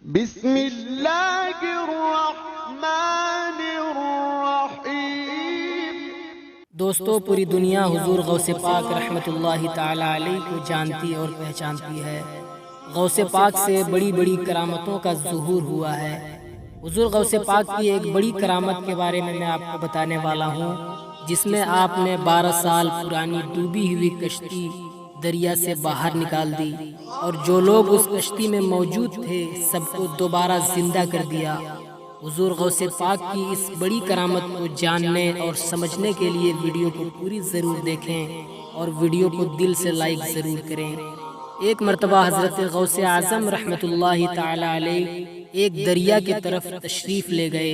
بسم اللہ الرحمن الرحیم۔ دوستو، پوری دنیا حضور غوث پاک رحمت اللہ تعالی علیہ کو جانتی اور پہچانتی ہے۔ غوث پاک سے بڑی بڑی کرامتوں کا ظہور ہوا ہے۔ حضور غوث پاک کی ایک بڑی کرامت کے بارے میں آپ کو بتانے والا ہوں، جس میں آپ نے 12 سال پرانی ڈوبی ہوئی کشتی دریا سے باہر نکال دی، اور جو لوگ اس کشتی میں موجود تھے سب کو دوبارہ زندہ کر دیا۔ حضور غوث پاک کی اس بڑی کرامت کو جاننے اور سمجھنے کے لیے ویڈیو کو پوری ضرور دیکھیں اور ویڈیو کو دل سے لائک ضرور کریں۔ ایک مرتبہ حضرت غوث اعظم رحمت اللہ تعالی علیہ ایک دریا کی طرف تشریف لے گئے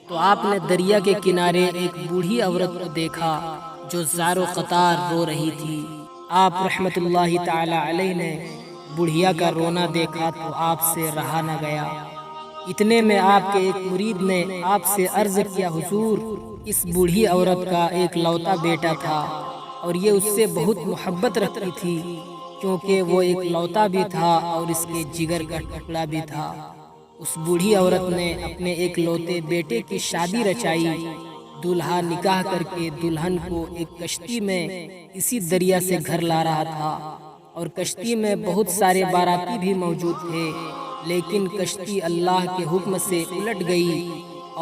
تو آپ نے دریا کے کنارے ایک بوڑھی عورت کو دیکھا جو زار و قطار رو رہی تھی۔ آپ رحمت اللہ تعالی علیہ نے بڑھیا کا رونا دیکھا تو آپ سے رہا نہ گیا۔ اتنے میں آپ کے ایک مرید نے آپ سے عرض کیا، حضور، اس بوڑھی عورت کا ایک لوتا بیٹا تھا اور یہ اس سے بہت محبت رکھتی تھی، کیونکہ وہ ایک لوتا بھی تھا اور اس کے جگر کا ٹکڑا بھی تھا۔ اس بوڑھی عورت نے اپنے ایک لوتے بیٹے کی شادی رچائی، دولہا نکاح کر کے دلہن کو ایک کشتی میں اسی دریا سے گھر لا رہا تھا، اور کشتی میں بہت سارے باراتی بھی موجود تھے، لیکن کشتی اللہ کے حکم سے الٹ گئی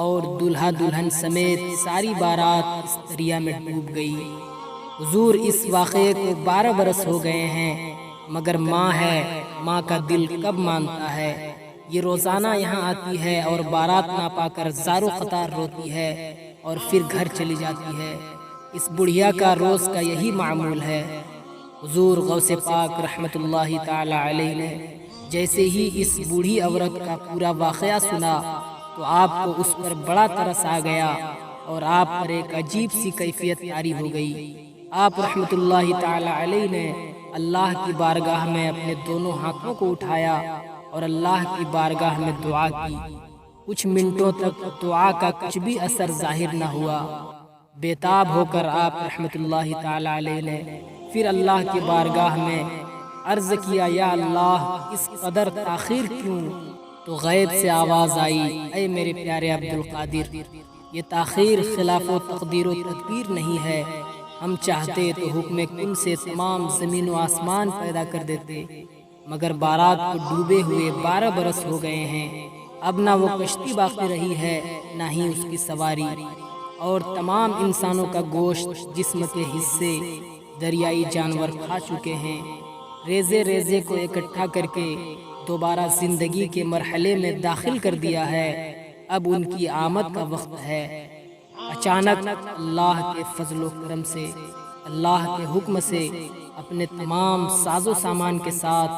اور دولہا دلہن سمیت ساری بارات اس دریا میں ڈوب گئی۔ حضور، اس واقعے کو 12 برس ہو گئے ہیں، مگر ماں ہے، ماں کا دل کب مانتا ہے؟ یہ روزانہ یہاں آتی ہے اور بارات نہ پا کر زار و قطار روتی ہے اور پھر گھر چلی جاتی ہے۔ اس بڑھیا کا روز کا یہی معمول ہے۔ حضور غوث پاک رحمت اللہ تعالی علیہ نے جیسے ہی اس بوڑھی عورت کا پورا واقعہ سنا تو آپ کو اس پر بڑا ترس آ گیا اور آپ پر ایک عجیب سی کیفیت طاری ہو گئی۔ آپ رحمت اللہ تعالی علیہ نے اللہ کی بارگاہ میں اپنے دونوں ہاتھوں کو اٹھایا اور اللہ کی بارگاہ میں دعا کی۔ کچھ منٹوں تک دعا کا کچھ بھی اثر ظاہر نہ ہوا۔ بےتاب ہو کر آپ رحمت اللہ تعالی علیہ نے پھر اللہ کی بارگاہ میں عرض کیا، یا اللہ، اس قدر تاخیر کیوں؟ تو غیب سے آواز آئی، اے میرے پیارے عبدالقادر، یہ تاخیر خلاف و تقدیر و تدبیر نہیں ہے۔ ہم چاہتے تو حکم کن سے تمام زمین و آسمان پیدا کر دیتے، مگر بارات کو ڈوبے ہوئے 12 برس ہو گئے ہیں۔ اب نہ وہ کشتی باقی رہی ہے، نہ ہی اس کی سواری، اور تمام انسانوں کا گوشت، جسم کے حصے دریائی جانور کھا چکے ہیں۔ ریزے ریزے کو اکٹھا کر کے دوبارہ زندگی کے مرحلے میں داخل کر دیا ہے۔ اب ان کی آمد کا وقت ہے۔ اچانک اللہ کے فضل و کرم سے، اللہ کے حکم سے، اپنے تمام ساز و سامان کے ساتھ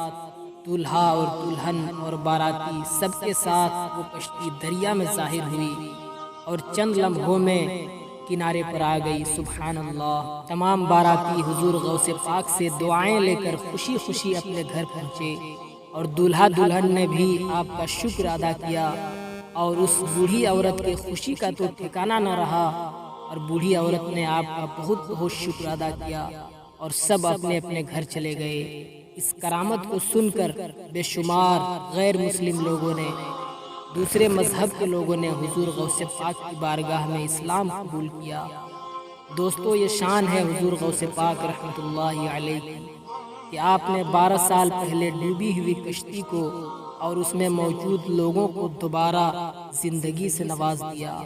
دولہا اور دلہن اور باراتی سب کے ساتھ وہ کشتی دریا میں ظاہر ہوئی اور چند لمحوں میں کنارے پر آ گئی۔ سبحان اللہ! تمام باراتی حضور غوث پاک سے دعائیں لے کر خوشی خوشی اپنے گھر پہنچے، اور دولہا دلہن نے بھی آپ کا شکر ادا کیا، اور اس بوڑھی عورت کے خوشی کا تو ٹھکانہ نہ رہا، اور بوڑھی عورت نے آپ کا بہت بہت شکر ادا کیا، اور سب اپنے اپنے گھر چلے گئے۔ اس کرامت کو سن کر بے شمار غیر مسلم لوگوں نے، دوسرے مذہب کے لوگوں نے حضور غوث پاک کی بارگاہ میں اسلام قبول کیا۔ دوستو، یہ شان ہے حضور غوث پاک رحمت اللہ علیہ کی کہ آپ نے 12 سال پہلے ڈوبی ہوئی کشتی کو اور اس میں موجود لوگوں کو دوبارہ زندگی سے نواز دیا۔